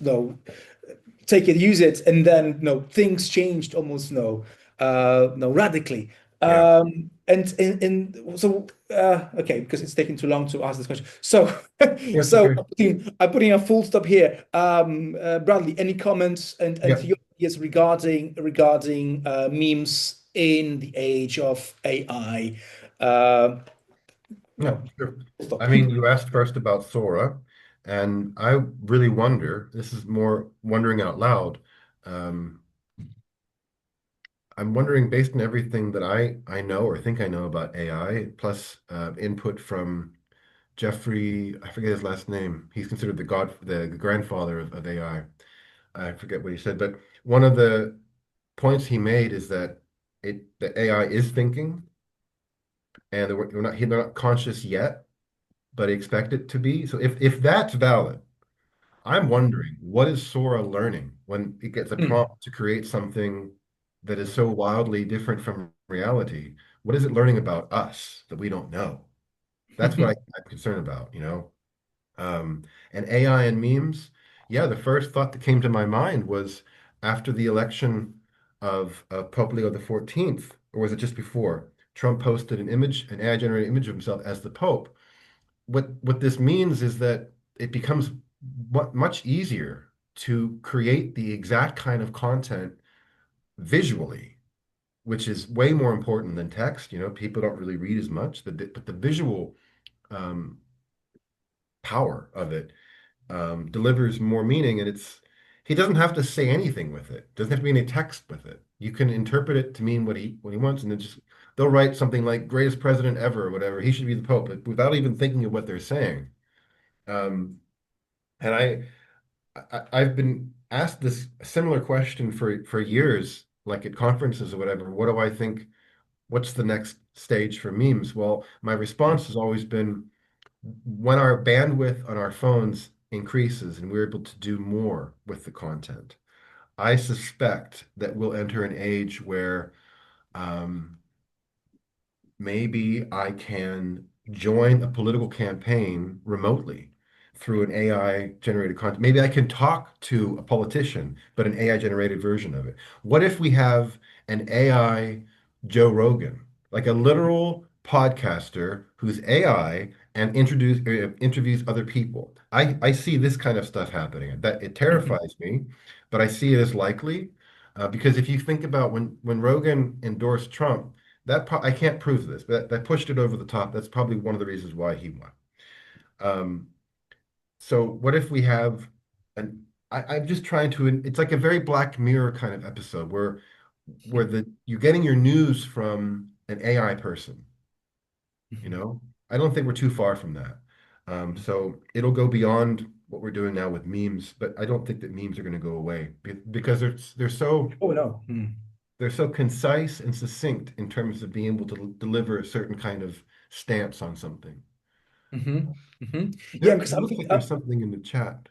Speaker 1: take it, use it, and then things changed almost no radically.
Speaker 2: Yeah.
Speaker 1: And so okay, because it's taking too long to ask this question. So
Speaker 2: Yes.
Speaker 1: so
Speaker 2: Okay.
Speaker 1: I'm putting a full stop here. Bradley, any comments and
Speaker 2: Yeah.
Speaker 1: your ideas regarding memes in the age of AI?
Speaker 2: Yeah.
Speaker 1: No,
Speaker 2: Sure.
Speaker 1: full stop.
Speaker 2: I mean, you asked first about Sora, and I really wonder, this is more wondering out loud. Um, I'm wondering, based on everything that I know or think I know about AI, plus input from Jeffrey, I forget his last name. He's considered the grandfather of AI. I forget what he said, but one of the points he made is that the AI is thinking, and they're not conscious yet, but expect it to be. So if that's valid, I'm wondering what is Sora learning when it gets a
Speaker 1: Hmm.
Speaker 2: prompt to create something that is so wildly different from reality? What is it learning about us that we don't know? That's what I'm concerned about, you know? Um, and AI and memes, yeah, the first thought that came to my mind was after the election of Pope Leo the 14th, or was it just before? Trump posted an AI-generated image of himself as the Pope. What this means is that it becomes much easier to create the exact kind of content visually, which is way more important than text. You know, people don't really read as much, but the visual um, power of it delivers more meaning, and he doesn't have to say anything with it. Doesn't have to be any text with it. You can interpret it to mean what he wants, and then just they'll write something like "greatest president ever" or whatever. He should be the Pope, but without even thinking of what they're saying. Um, and I've been asked this similar question for years, like at conferences or whatever. What do I think? What's the next stage for memes? Well, my response has always been when our bandwidth on our phones increases and we're able to do more with the content. I suspect that we'll enter an age where um, maybe I can join a political campaign remotely through an AI generated content. Maybe I can talk to a politician, but an AI generated version of it. What if we have an AI Joe Rogan, like a literal podcaster who's AI and interviews other people? I see this kind of stuff happening. That it terrifies me, but I see it as likely because if you think about when Rogan endorsed Trump, I can't prove this, but that pushed it over the top. That's probably one of the reasons why he won. Um, so what if we have I'm just trying to, it's like a very Black Mirror kind of episode where you're getting your news from an AI person, you know? I don't think we're too far from that. So it'll go beyond what we're doing now with memes, but I don't think that memes are going to go away because
Speaker 1: Oh no. Hmm.
Speaker 2: they're so concise and succinct in terms of being able to deliver a certain kind of stance on something.
Speaker 1: Hmm. Hmm. Yeah, because
Speaker 2: It
Speaker 1: I'm
Speaker 2: looks
Speaker 1: thinking,
Speaker 2: like there's something in the chat.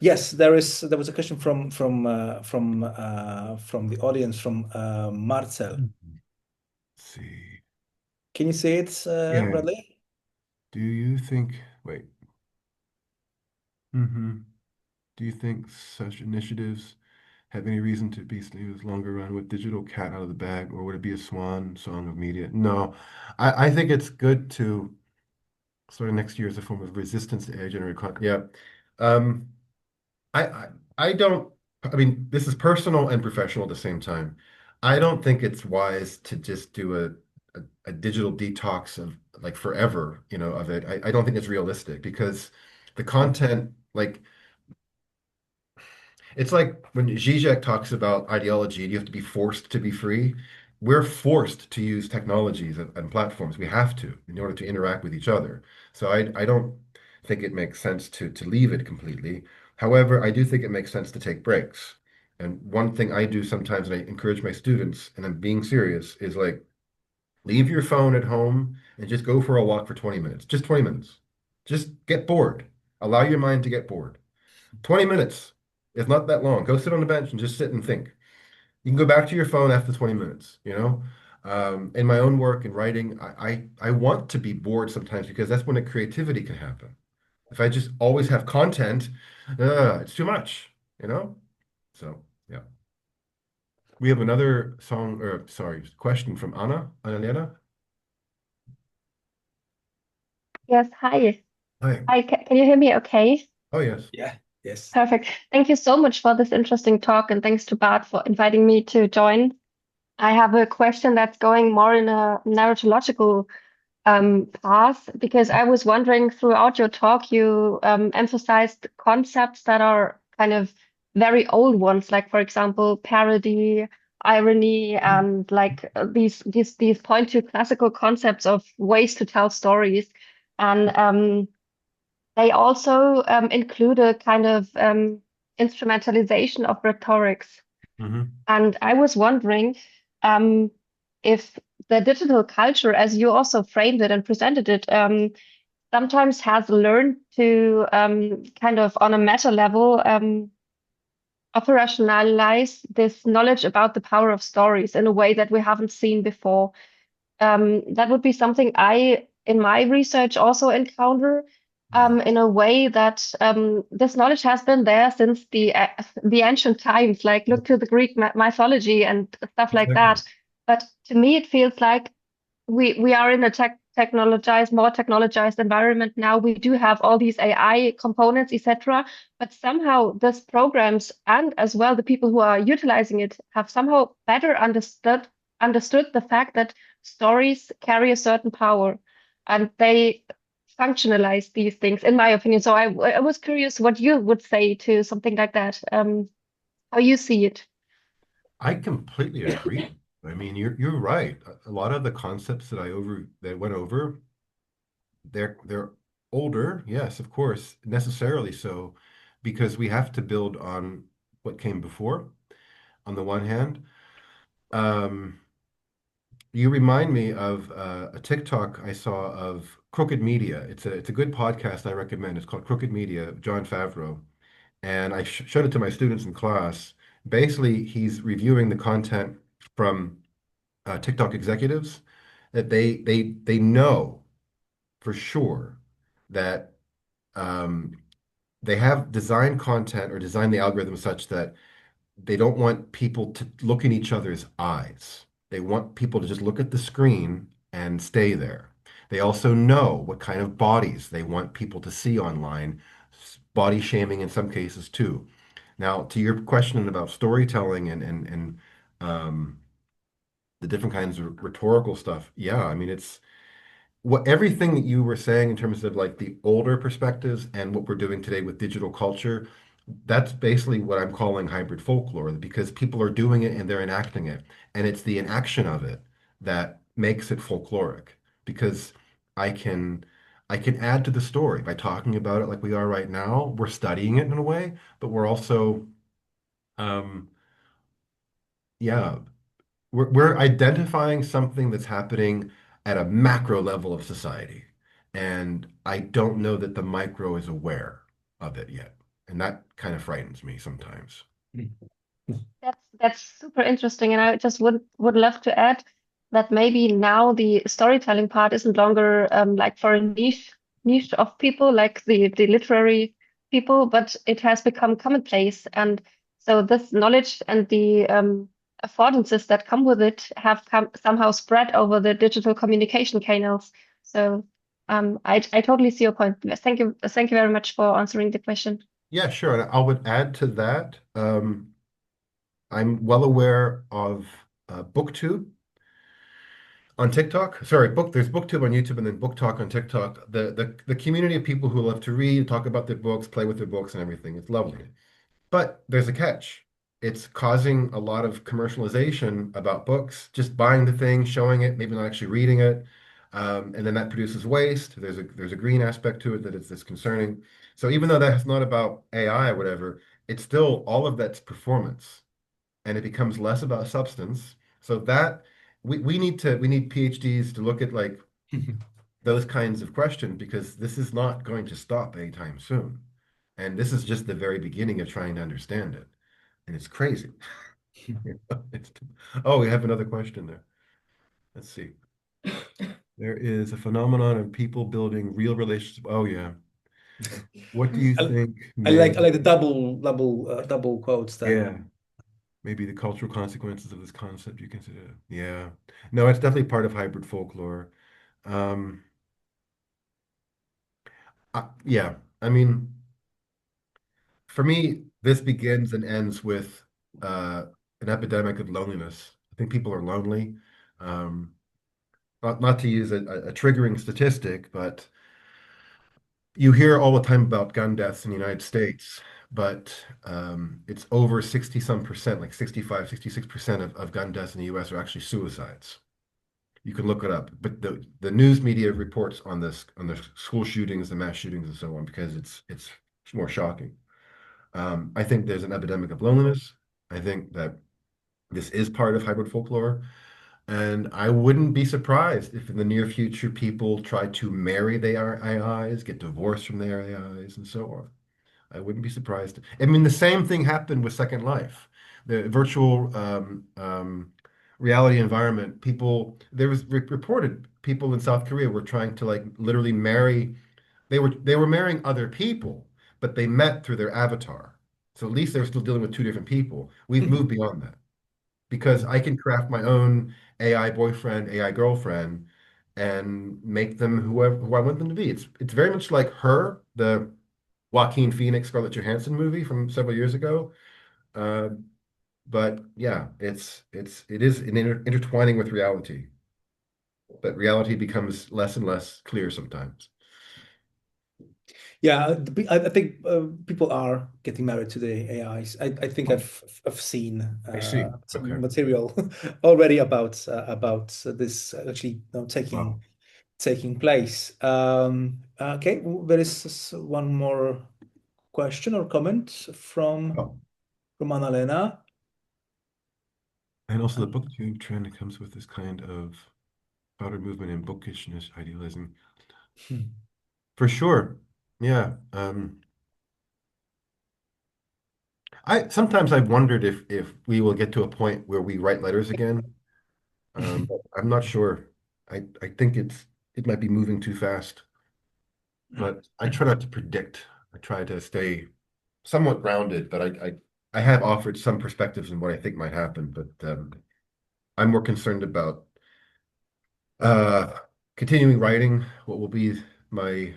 Speaker 1: yes, there was a question from the audience from Marcel.
Speaker 2: Mhm. Let's see.
Speaker 1: Can you say it,
Speaker 2: Yeah.
Speaker 1: Bradley?
Speaker 2: Do you think, wait, hmm do you think such initiatives have any reason to be used longer run with digital cat out of the bag, or would it be a swan song of media? No, I think it's good to sort of next year as a form of resistance to AI generated content. Yeah. Um, I I don't I mean this is personal and professional at the same time. I don't think it's wise to just do a digital detox of like forever, you know, of it. I don't think it's realistic because the content like it's like when Zizek talks about ideology and you have to be forced to be free. We're forced to use technologies and platforms. We have to in order to interact with each other. So I don't think it makes sense to leave it completely. However, I do think it makes sense to take breaks. And one thing I do sometimes, and I encourage my students, and I'm being serious, is like leave your phone at home and just go for a walk for 20 minutes. Just 20 minutes. Just get bored. Allow your mind to get bored. 20 minutes. It's not that long. Go sit on the bench and just sit and think. You can go back to your phone after 20 minutes, you know? In my own work and writing, I want to be bored sometimes because that's when the creativity can happen. If I just always have content, it's too much, you know? So, yeah. We have another song, or sorry, question from Annalena.
Speaker 3: Yes, hi.
Speaker 2: Hi.
Speaker 3: Hi, can you hear me okay?
Speaker 2: Oh, yes.
Speaker 1: Yeah. Yes.
Speaker 3: Perfect. Thank you so much for this interesting talk, and thanks to Bart for inviting me to join. I have a question that's going more in a narratological path because I was wondering throughout your talk, you emphasized concepts that are kind of very old ones, like, for example, parody, irony and like these point to classical concepts of ways to tell stories. And they also include a kind of instrumentalization of rhetorics.
Speaker 2: Hmm.
Speaker 3: And I was wondering if the digital culture, as you also framed it and presented it, sometimes has learned to kind of on a meta level operationalize this knowledge about the power of stories in a way that we haven't seen before. That would be something I, in my research, also encounter
Speaker 2: Yeah,
Speaker 3: in a way that this knowledge has been there since the ancient times. Like look to the Greek mythology and stuff like
Speaker 2: exactly.
Speaker 3: that. But to me, it feels like we are in a more technologized environment now. We do have all these AI components, etc. But somehow these programs and as well the people who are utilizing it have somehow better understood the fact that stories carry a certain power and they functionalize these things, in my opinion. So I was curious what you would say to something like that, how you see it.
Speaker 2: I completely agree. I mean, you're right. A lot of the concepts that went over, they're older, yes, of course, necessarily so, because we have to build on what came before, on the one hand. Um, you remind me of a TikTok I saw of Crooked Media. It's a good podcast I recommend. It's called Crooked Media, John Favreau. And I showed it to my students in class. Basically, he's reviewing the content from TikTok executives that they know for sure that um, they have designed content or designed the algorithm such that they don't want people to look in each other's eyes. They want people to just look at the screen and stay there. They also know what kind of bodies they want people to see online, body shaming in some cases too. Now, to your question about storytelling and um, the different kinds of rhetorical stuff, yeah, I mean it's what everything that you were saying in terms of like the older perspectives and what we're doing today with digital culture, that's basically what I'm calling hybrid folklore because people are doing it and they're enacting it. And it's the enaction of it that makes it folkloric because I can I can add to the story by talking about it like we are right now. We're studying it in a way, but we're also um yeah, we're identifying something that's happening at a macro level of society. And I don't know that the micro is aware of it yet. And that kind of frightens me sometimes.
Speaker 3: That's super interesting, and I just would love to add that maybe now the storytelling part isn't longer like for a niche of people like the literary people, but it has become commonplace, and so this knowledge and the affordances that come with it have come somehow spread over the digital communication channels. So I totally see your point. Thank you very much for answering the question.
Speaker 2: Yeah, sure. And I would add to that, I'm well aware of BookTube on TikTok. Sorry, there's BookTube on YouTube and then BookTok on TikTok. The community of people who love to read, talk about their books, play with their books and everything. It's lovely. But there's a catch. It's causing a lot of commercialization about books, just buying the thing, showing it, maybe not actually reading it. And then that produces waste. There's a green aspect to it that is that's concerning. So even though that's not about AI or whatever, it's still all of that's performance. And it becomes less about substance. So that we need PhDs to look at like those kinds of questions because this is not going to stop anytime soon. And this is just the very beginning of trying to understand it. And it's crazy. It's, oh, we have another question there. Let's see. There is a phenomenon of people building real relationships. Oh, yeah. What do you
Speaker 1: I,
Speaker 2: think
Speaker 1: I
Speaker 2: may,
Speaker 1: like the double quotes there.
Speaker 2: yeah, maybe the cultural consequences of this concept you consider? Yeah. No, it's definitely part of hybrid folklore. Um, yeah. I mean, for me, this begins and ends with an epidemic of loneliness. I think people are lonely. Um, not to use a triggering statistic, but you hear all the time about gun deaths in the United States, but it's over 60 some percent, like 65, 66% of gun deaths in the US are actually suicides. You can look it up. But the news media reports on this, on the school shootings, the mass shootings, and so on, because it's more shocking. I think there's an epidemic of loneliness. I think that this is part of hybrid folklore. And I wouldn't be surprised if in the near future people try to marry their AIs, get divorced from their AIs, and so on. I wouldn't be surprised. I mean, the same thing happened with Second Life. The virtual reality environment, people, there was reported people in South Korea were trying to like literally marry, they were marrying other people, but they met through their avatar. So at least they're still dealing with two different people. We've moved beyond that because I can craft my own AI boyfriend, AI girlfriend, and make them who I want them to be. It's very much like Her, the Joaquin Phoenix, Scarlett Johansson movie from several years ago. Uh, but yeah, it is an intertwining with reality, but reality becomes less and less clear sometimes.
Speaker 1: Yeah, I think people are getting married to the AIs. I think I've seen
Speaker 2: I see. Okay.
Speaker 1: some material already about this actually
Speaker 2: Wow.
Speaker 1: taking place. Okay, there is one more question or comment
Speaker 2: Oh,
Speaker 1: from Annalena.
Speaker 2: and also the booktube trend comes with this kind of outer movement and bookishness, idealism.
Speaker 1: Hmm.
Speaker 2: For sure. Yeah. I sometimes I've wondered if we will get to a point where we write letters again. But I'm not sure. I think it might be moving too fast. But I try not to predict. I try to stay somewhat grounded, but I have offered some perspectives on what I think might happen, but I'm more concerned about uh, continuing writing what will be my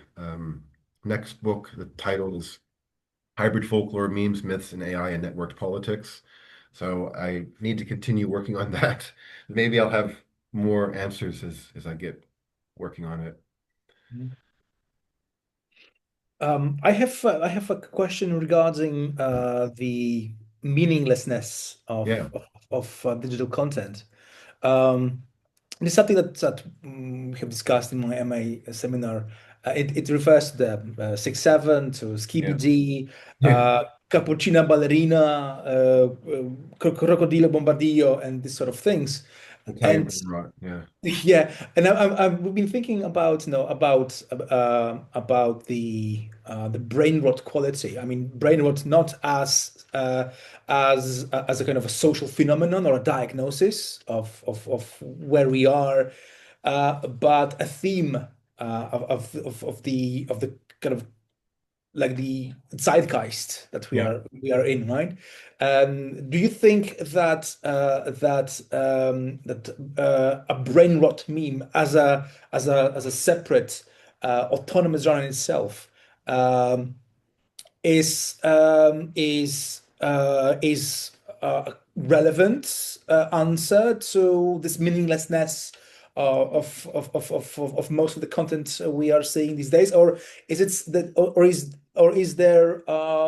Speaker 2: next book. The title is Hybrid Folklore, Memes, Myths, and AI and Networked Politics. So I need to continue working on that. Maybe I'll have more answers as I get working on it.
Speaker 1: I have a question regarding the meaninglessness
Speaker 2: Yeah.
Speaker 1: of digital content. Um, it's something we have discussed in my MA seminar. It refers to the 6-7, to
Speaker 2: Yeah.
Speaker 1: Skibidi,
Speaker 2: Yeah.
Speaker 1: Cappuccina Ballerina, Crocodilo Bombardillo, and these sort of things.
Speaker 2: Italian
Speaker 1: And
Speaker 2: brain rot. Yeah.
Speaker 1: yeah, and I've been thinking about about the brain rot quality. I mean, brain rot not as a kind of a social phenomenon or a diagnosis of where we are, but a theme of the kind of like the zeitgeist that
Speaker 2: Yeah.
Speaker 1: we are in, right? Do you think that a brain rot meme as a separate autonomous genre in itself um, is a relevant answer to this meaninglessness of most of the content we are seeing these days, or is it that, or is there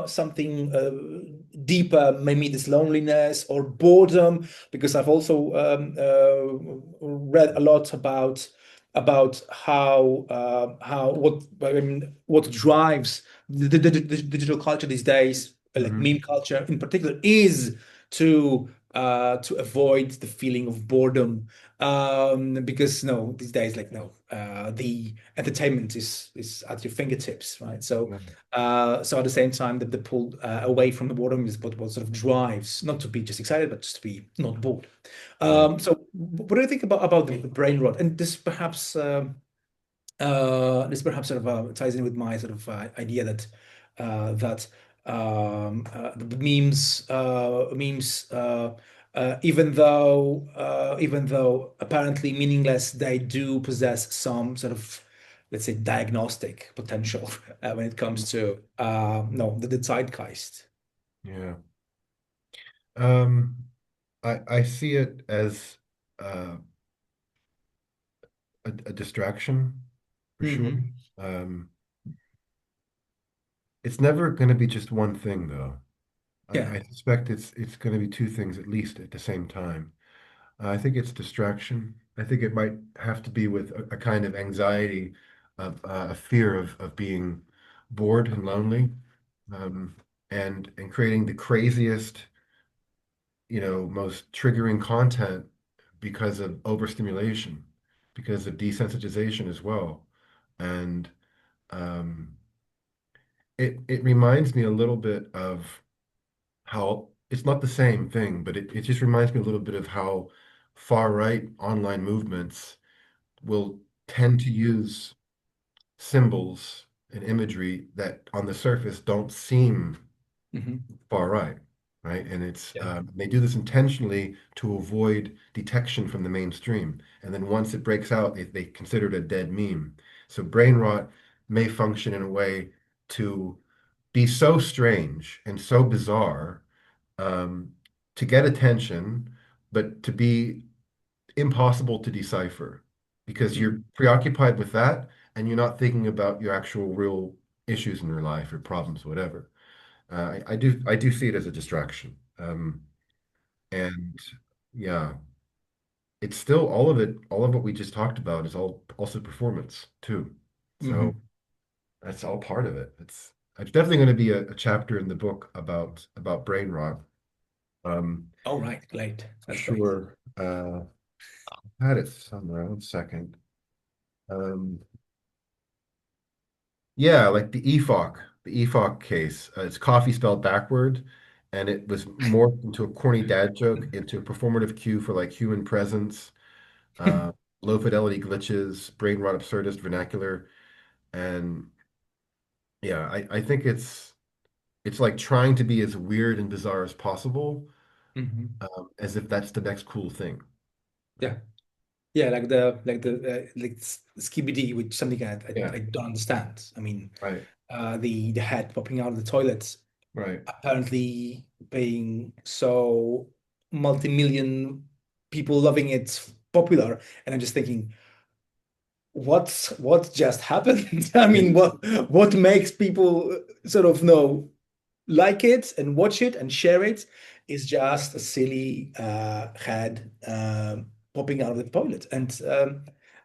Speaker 1: something deeper, maybe this loneliness or boredom? Because I've also read a lot about how what I mean, what drives the digital culture these days, like
Speaker 2: Hmm.
Speaker 1: meme culture in particular, is to avoid the feeling of boredom. Because no, these days, like no, the entertainment is at your fingertips, right? So
Speaker 2: Yeah.
Speaker 1: so at the same time that the pull away from the boredom is what sort of drives, not to be just excited, but just to be not bored.
Speaker 2: Yeah.
Speaker 1: So what do you think about the brain rot? And this perhaps sort of ties in with my sort of idea that that the memes even though apparently meaningless, they do possess some sort of, let's say, diagnostic potential when it comes to no the zeitgeist.
Speaker 2: Yeah. Um, I see it as uh, a distraction for sure.
Speaker 1: Hmm.
Speaker 2: Um, it's never going to be just one thing, though.
Speaker 1: Yeah.
Speaker 2: I suspect it's going to be two things at least at the same time. I think it's distraction. I think it might have to be with a kind of anxiety of a fear of being bored and lonely, um, and creating the craziest, most triggering content because of overstimulation, because of desensitization as well. And um, it reminds me a little bit of how it's not the same thing, but it just reminds me a little bit of how far right online movements will tend to use symbols and imagery that on the surface don't seem
Speaker 1: Hmm.
Speaker 2: far right, right? And it's
Speaker 1: Yeah.
Speaker 2: they do this intentionally to avoid detection from the mainstream. And then once it breaks out, they consider it a dead meme. So brain rot may function in a way to be so strange and so bizarre, um, to get attention, but to be impossible to decipher because you're
Speaker 1: Hmm.
Speaker 2: preoccupied with that and you're not thinking about your actual real issues in your life or problems, whatever. I do see it as a distraction. And yeah, it's still all of it, all of what we just talked about is all also performance too. So
Speaker 1: Hmm.
Speaker 2: that's all part of it. It's definitely going to be a chapter in the book about brain rot.
Speaker 1: All right, great.
Speaker 2: For
Speaker 1: That's great.
Speaker 2: sure. I had it somewhere. One second. Um, yeah, like the EFOC case. It's coffee spelled backward, and it was morphed into a corny dad joke, into a performative cue for like human presence, uh, low fidelity glitches, brain rot absurdist vernacular, and yeah, I think it's like trying to be as weird and bizarre as possible,
Speaker 1: Hmm.
Speaker 2: as if that's the next cool thing.
Speaker 1: Yeah. Yeah, like the skibidi, which something I
Speaker 2: Yeah,
Speaker 1: don't understand. I mean,
Speaker 2: right,
Speaker 1: the head popping out of the toilet,
Speaker 2: right.
Speaker 1: apparently being so multi-million people loving it, popular, and I'm just thinking, what just happened? I
Speaker 2: Yeah,
Speaker 1: mean, what makes people sort of know like it and watch it and share it is just a silly head popping out of the toilet, and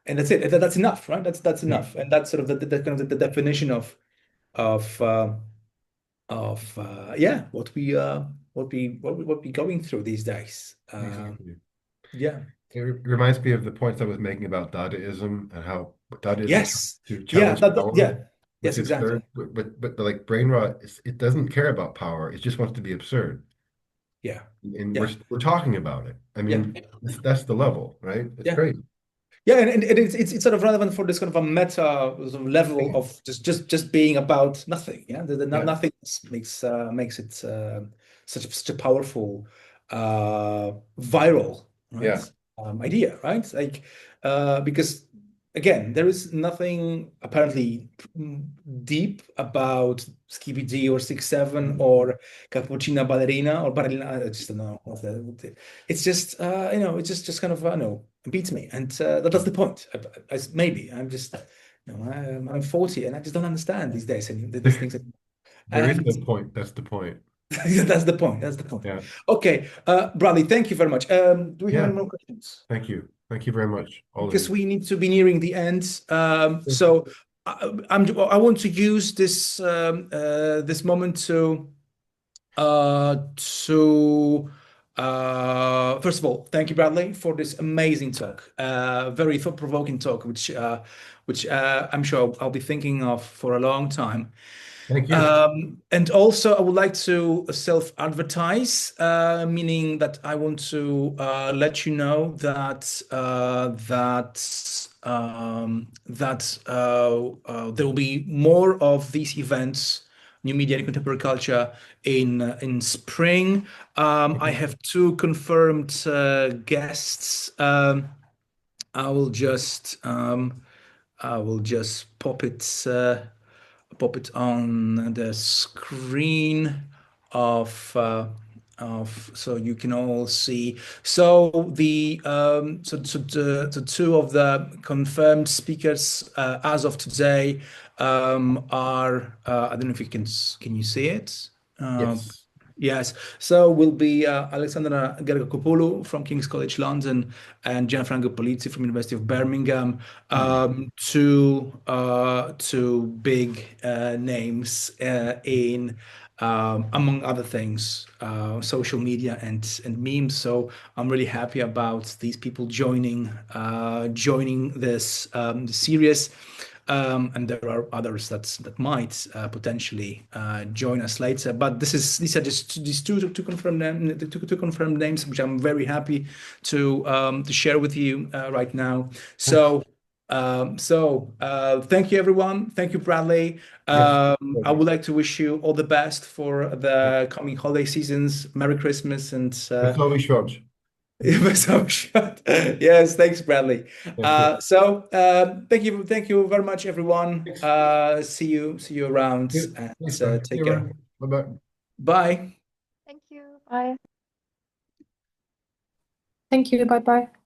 Speaker 1: that's it. That's enough, right? That's
Speaker 2: yeah,
Speaker 1: enough, and that's sort of the kind of the definition of yeah, what we going through these days.
Speaker 2: exactly.
Speaker 1: Yeah.
Speaker 2: It reminds me of the points I was making about Dadaism and how Dadaism tries
Speaker 1: Yes.
Speaker 2: to
Speaker 1: Yeah.
Speaker 2: challenge power
Speaker 1: Yeah.
Speaker 2: with
Speaker 1: Yes.
Speaker 2: absurd,
Speaker 1: Exactly.
Speaker 2: but like brain rot, it doesn't care about power. It just wants to be absurd,
Speaker 1: Yeah.
Speaker 2: and we're
Speaker 1: Yeah.
Speaker 2: we're talking about it. I
Speaker 1: Yeah.
Speaker 2: mean, that's the level, right? It's
Speaker 1: Yeah.
Speaker 2: crazy.
Speaker 1: Yeah, and it's sort of relevant for this kind of a meta sort of level
Speaker 2: Yeah,
Speaker 1: of just being about nothing. Yeah,
Speaker 2: yeah,
Speaker 1: nothing makes it such a powerful viral, right,
Speaker 2: yeah.
Speaker 1: idea, right? Like because again, there is nothing apparently deep about Skibidi or 6-7 or Cappuccina Ballerina or Ballerina. I just don't know. It's just it's just kind of I know beats me, and that's the point. Maybe I'm just I'm 40 and I just don't understand these days and these things,
Speaker 2: There is
Speaker 1: and
Speaker 2: no point. That's the point.
Speaker 1: that's the point. That's the point.
Speaker 2: Yeah,
Speaker 1: Okay, Bradley, thank you very much. Do we have
Speaker 2: yeah.
Speaker 1: any more questions?
Speaker 2: Thank you. Thank you very much, all of
Speaker 1: Because
Speaker 2: you.
Speaker 1: we need to be nearing the end.
Speaker 2: Sure.
Speaker 1: So I want to use this moment to first of all, thank you, Bradley, for this amazing talk, very thought-provoking talk, which I'm sure I'll be thinking of for a long time.
Speaker 2: Thank you.
Speaker 1: And also, I would like to self-advertise, meaning that I want to let you know that there will be more of these events, new media and contemporary culture, in spring. I
Speaker 2: Okay.
Speaker 1: have two confirmed guests. I will just um, I will just pop it on the screen of so you can all see. So the two of the confirmed speakers as of today are I don't know if you can you see it?
Speaker 2: Yes.
Speaker 1: Yes. So will be Alexandra Gergokopoulou from King's College London and Gianfranco Polizzi from University of Birmingham. Two big names in among other things, social media and memes. So I'm really happy about these people joining this series. And there are others that might potentially join us later. But these are just these two to confirm two confirmed names, which I'm very happy to share with you right now. So. Thank you, everyone. Thank you, Bradley.
Speaker 2: Yes.
Speaker 1: I would like to wish you all the best for the coming holiday seasons. Merry Christmas and
Speaker 2: Wesoły świąt.
Speaker 1: yes, thanks, Bradley.
Speaker 2: Thank you.
Speaker 1: Thank you very much, everyone. See you around and take care.
Speaker 2: Bye-bye.
Speaker 1: Bye.
Speaker 3: Thank you. Bye.
Speaker 4: Thank you. Bye bye.